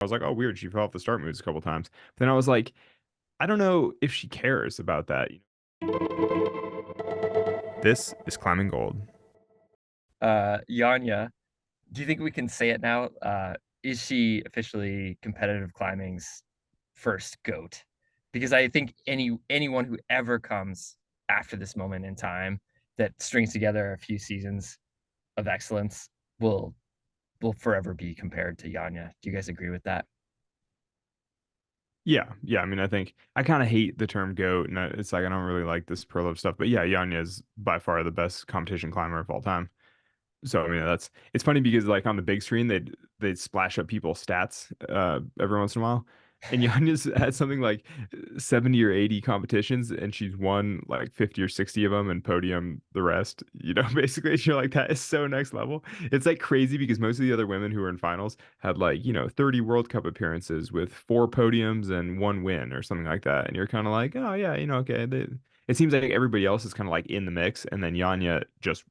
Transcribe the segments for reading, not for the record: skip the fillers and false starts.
I was like, oh, weird. She fell off the start moves a couple times. But then I was like, I don't know if she cares about that. This is Climbing Gold. Janja, do you think we can say it now? Is she officially competitive climbing's first GOAT? Because I think anyone who ever comes after this moment in time that strings together a few seasons of excellence will will forever be compared to Janja. Do you guys agree with that? Yeah, yeah. I mean, I think I kind of hate the term goat, and it's like I don't really like this pro stuff. But yeah, Yanya is by far the best competition climber of all time. So I mean, it's funny because like on the big screen they'd splash up people's stats every once in a while, and Yanya's had something like 70 or 80 competitions, and she's won like 50 or 60 of them and podium the rest. Basically, you're like that is so next level. It's like crazy because most of the other women who were in finals had like 30 World Cup appearances with 4 podiums and 1 win or something like that, and you're kind of like, oh yeah, okay. It seems like everybody else is kind of like in the mix, and then Yanya just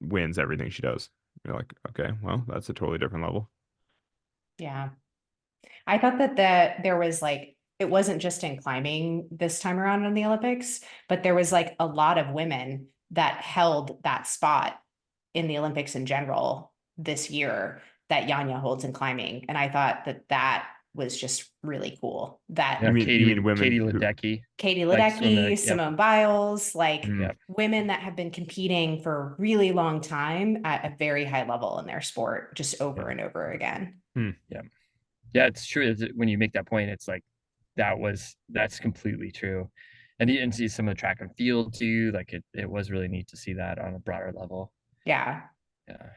wins everything she does. You're like, okay, well, that's a totally different level. Yeah. I thought that there was like it wasn't just in climbing this time around in the Olympics, but there was like a lot of women that held that spot in the Olympics in general this year that Yanya holds in climbing. And I thought that that was just really cool. That You Yeah, mean you mean Katie women who? Ledecky, Katie like Ledecky, swimming. Yep, Simone Biles, like Mm, yep. women that have been competing for a really long time at a very high level in their sport, just over Yeah, and over again. mm. yeah, yeah. It's true. When you make that point, it's like that's completely true. And you and see some of the track and field too. Like it was really neat to see that on a broader level. Yeah. Yeah.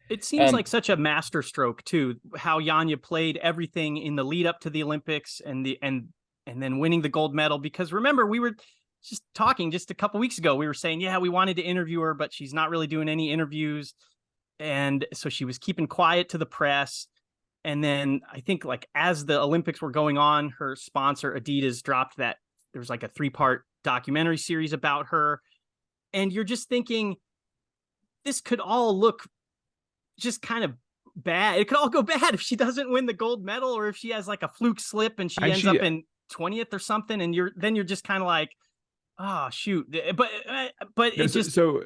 It seems Um. like such a masterstroke too, how Yanya played everything in the lead up to the Olympics and then winning the gold medal. Because remember, we were just talking just a couple weeks ago. We were saying, yeah, we wanted to interview her, but she's not really doing any interviews. And so she was keeping quiet to the press. And then I think like as the Olympics were going on, her sponsor Adidas dropped that there was like a 3-part documentary series about her. And you're just thinking this could all look just kind of bad. It could all go bad if she doesn't win the gold medal or if she has like a fluke slip and she ends Actually, up in 20th or something. And you're just kind of like, oh shoot. But no, it just so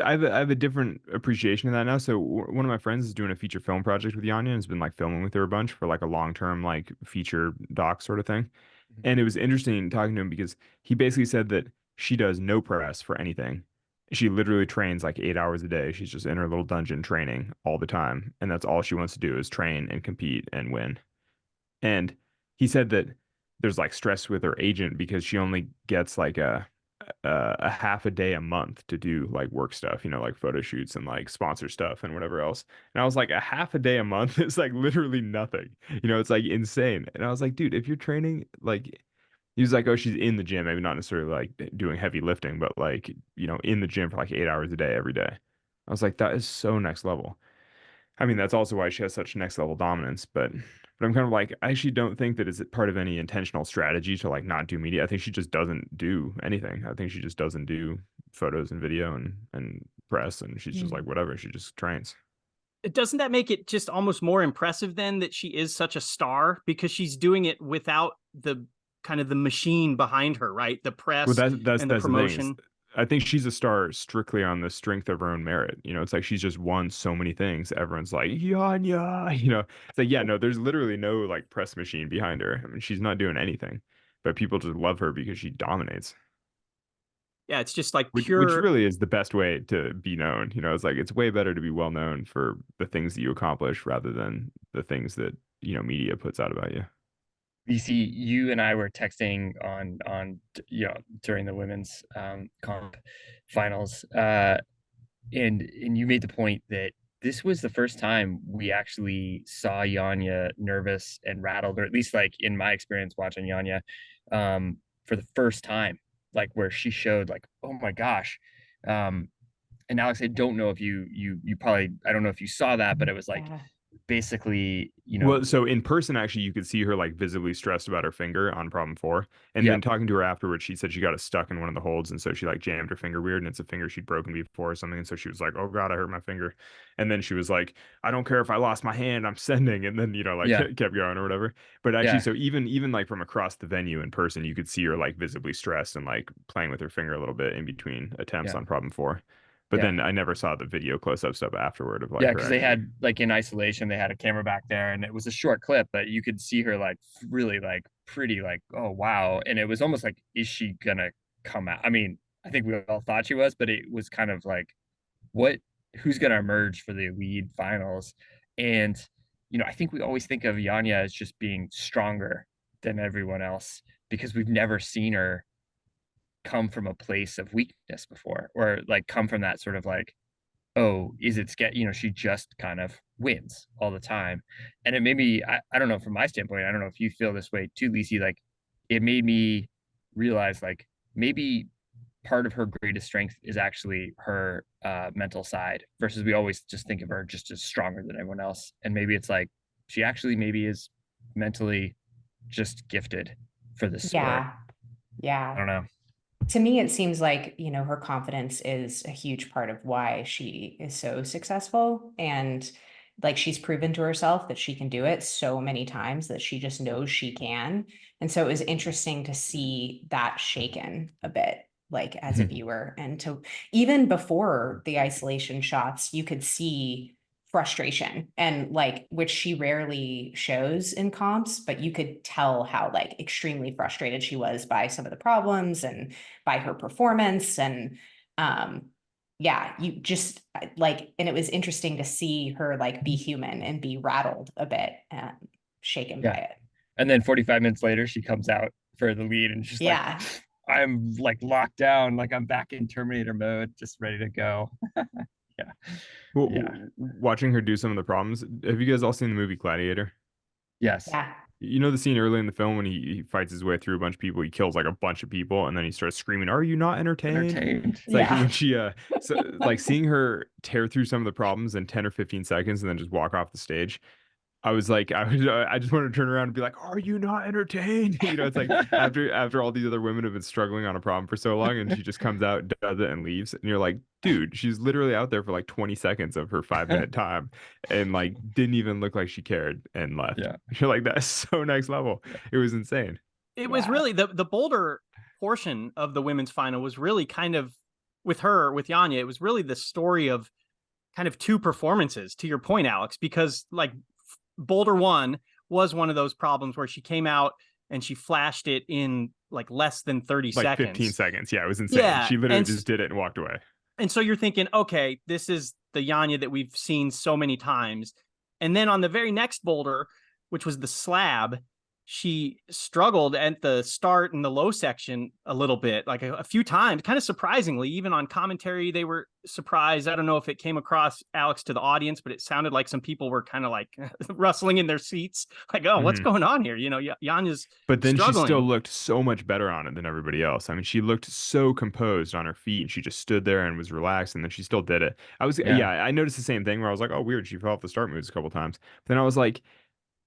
I have a different appreciation of that now. So one of my friends is doing a feature film project with Yanya and has been like filming with her a bunch for like a long-term like feature doc sort of thing. And it was interesting talking to him because he basically said that she does no press for anything. She literally trains like 8 hours a day. She's just in her little dungeon training all the time. And that's all she wants to do is train and compete and win. And he said that there's like stress with her agent because she only gets like a half a day a month to do like work stuff, like photo shoots and like sponsor stuff and whatever else. And I was like, a half a day a month is like literally nothing. It's like insane. And I was like, dude, if you're training, like, he was like, oh, she's in the gym, maybe not necessarily like doing heavy lifting, but like, in the gym for like 8 hours a day every day. I was like, that is so next level. I mean, that's also why she has such next level dominance, but I'm kind of like, I actually don't think that it's part of any intentional strategy to like not do media. I think she just doesn't do anything. I think she just doesn't do photos and video and press, and she's just like Mm. whatever. She just trains. doesn't that make it just almost more impressive then that she is such a star because she's doing it without the kind of the machine behind her, right? The Well, press that's and the that's the thing is, promotion. I think she's a star strictly on the strength of her own merit. It's like she's just won so many things. Everyone's like, Yanya. It's like, yeah, no, there's literally no like press machine behind her. I mean, she's not doing anything, but people just love her because she dominates. Yeah, it's just like Which pure. really is the best way to be known. It's like it's way better to be well known for the things that you accomplish rather than the things that, media puts out about you. You see, you and I were texting on during the women's comp finals, and you made the point that this was the first time we actually saw Yanya nervous and rattled, or at least like in my experience watching Yanya, for the first time, like where she showed like, oh my gosh. Um, and Alex, I don't know if you probably I don't know if you saw that, but it was like Yeah. basically, Well, so in person, actually, you could see her like visibly stressed about her finger on problem 4. And then Yep. talking to her afterwards, she said she got it stuck in one of the holds. And so she like jammed her finger weird. And it's a finger she'd broken before or something. And so she was like, oh God, I hurt my finger. And then she was like, I don't care if I lost my hand, I'm sending. And then, like Yeah. kept going or whatever. But actually, Yeah. so even like from across the venue in person, you could see her like visibly stressed and like playing with her finger a little bit in between attempts Yeah. on problem 4. But Yeah. then I never saw the video close-up stuff afterward of like Yeah, her because they actually. had like in isolation, they had a camera back there, and it was a short clip, but you could see her like really like pretty like, oh wow. And it was almost like, is she gonna come out? I mean, I think we all thought she was, but it was kind of like, what who's gonna emerge for the lead finals? And I think we always think of Janja as just being stronger than everyone else because we've never seen her come from a place of weakness before, or like come from that sort of like, oh, is it she just kind of wins all the time. And it made me, I don't know, from my standpoint, I don't know if you feel this way too, Lisi, like it made me realize like maybe part of her greatest strength is actually her mental side versus we always just think of her just as stronger than everyone else. And maybe it's like she actually maybe is mentally just gifted for this sport. Yeah. I don't know. To me, it seems like, her confidence is a huge part of why she is so successful. And like she's proven to herself that she can do it so many times that she just knows she can. And so it was interesting to see that shaken a bit, like as a viewer. And to even before the isolation shots, you could see frustration and like which she rarely shows in comps, but you could tell how like extremely frustrated she was by some of the problems and by her performance. And yeah, you just like, and it was interesting to see her like be human and be rattled a bit and shaken by it. And then 45 minutes later, she comes out for the lead and she's like, I'm like locked down, like I'm back in Terminator mode, just ready to go. Yeah. Well, watching her do some of the problems. Have you guys all seen the movie Gladiator? Yes. Yeah. You know the scene early in the film when he fights his way through a bunch of people, he kills like a bunch of people, and then he starts screaming, "Are you not entertained?" It's like when she so like seeing her tear through some of the problems in 10 or 15 seconds and then just walk off the stage. I just wanted to turn around and be like, "Are you not entertained?" It's like after all these other women have been struggling on a problem for so long, and she just comes out, does it, and leaves, and you're like, "Dude, she's literally out there for like 20 seconds of her 5-minute time, and like didn't even look like she cared and left." Yeah. You're like, "That's so next level." It was insane. It was really the boulder portion of the women's final was really kind of with Janja. It was really the story of kind of two performances. To your point, Alex, because like Boulder 1 was one of those problems where she came out and she flashed it in like less than 30 like seconds. 15 seconds. Yeah, it was insane. Yeah, She literally just did it and walked away. And so you're thinking, okay, this is the Janja that we've seen so many times. And then on the very next boulder, which was the slab, she struggled at the start and the low section a little bit, like a few times, kind of surprisingly. Even on commentary, they were surprised. I don't know if it came across, Alex, to the audience, but it sounded like some people were kind of like rustling in their seats, like, oh, what's going on here? Janja's But then struggling. She still looked so much better on it than everybody else. I mean, she looked so composed on her feet, and she just stood there and was relaxed, and then she still did it. I noticed the same thing where I was like, oh, weird, she fell off the start moves a couple times. But then I was like,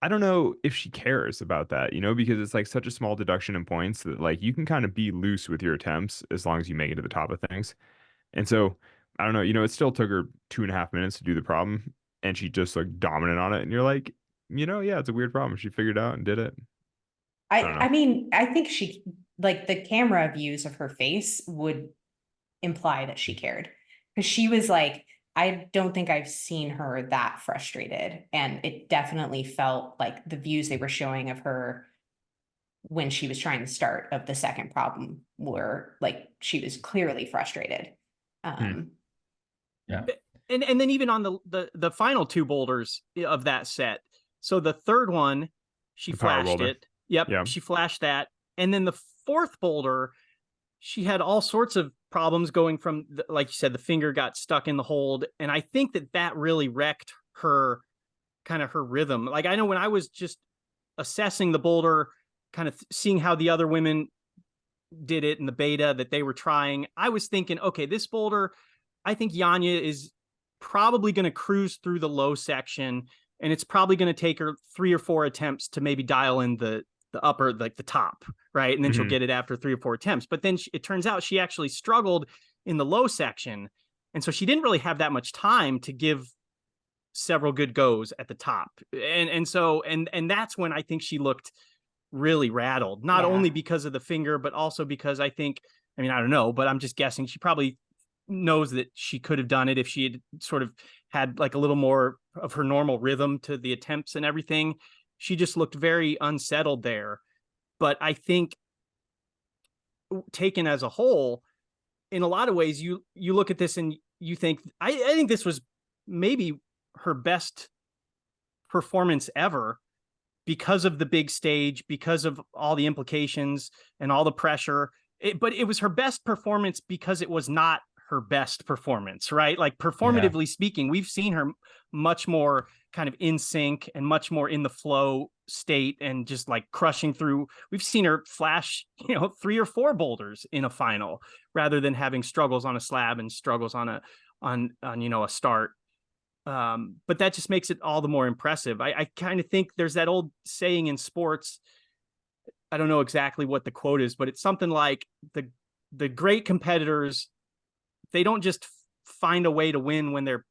I don't know if she cares about that, because it's like such a small deduction in points that like you can kind of be loose with your attempts as long as you make it to the top of things. And so I don't know, it still took her 2.5 minutes to do the problem, and she just looked dominant on it. And you're like, yeah, it's a weird problem. She figured it out and did it. I mean, I think she like the camera views of her face would imply that she cared because she was like, I don't think I've seen her that frustrated. And it definitely felt like the views they were showing of her when she was trying to start of the second problem were like, she was clearly frustrated. Yeah. And then even on the final two boulders of that set. So the third one, she flashed it. Yep. She flashed that. And then the fourth boulder, she had all sorts of problems going from, like you said, the finger got stuck in the hold. And I think that really wrecked her kind of her rhythm. Like I know when I was just assessing the boulder, kind of seeing how the other women did it in the beta that they were trying, I was thinking, okay, this boulder, I think Janja is probably going to cruise through the low section and it's probably going to take her 3 or 4 attempts to maybe dial in the upper, like the top, right? And then she'll get it after 3 or 4 attempts. But then it turns out she actually struggled in the low section. And so she didn't really have that much time to give several good goes at the top. And so that's when I think she looked really rattled, not only because of the finger, but also because I don't know, but I'm just guessing she probably knows that she could have done it if she had sort of had like a little more of her normal rhythm to the attempts and everything. She just looked very unsettled there. But I think taken as a whole, in a lot of ways, you look at this and you think, I think this was maybe her best performance ever, because of the big stage, because of all the implications and all the pressure. But it was her best performance because it was not her best performance, right? Like performatively speaking, we've seen her much more kind of in sync and much more in the flow state and just like crushing through. We've seen her flash, 3 or 4 boulders in a final rather than having struggles on a slab and struggles on a start. But that just makes it all the more impressive. I kind of think there's that old saying in sports, I don't know exactly what the quote is, but it's something like the great competitors, they don't just find a way to win when they're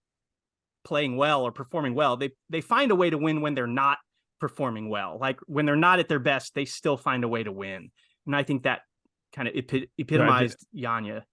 playing well or performing well. They find a way to win when they're not performing well. Like when they're not at their best, they still find a way to win. And I think that kind of epitomized Janja.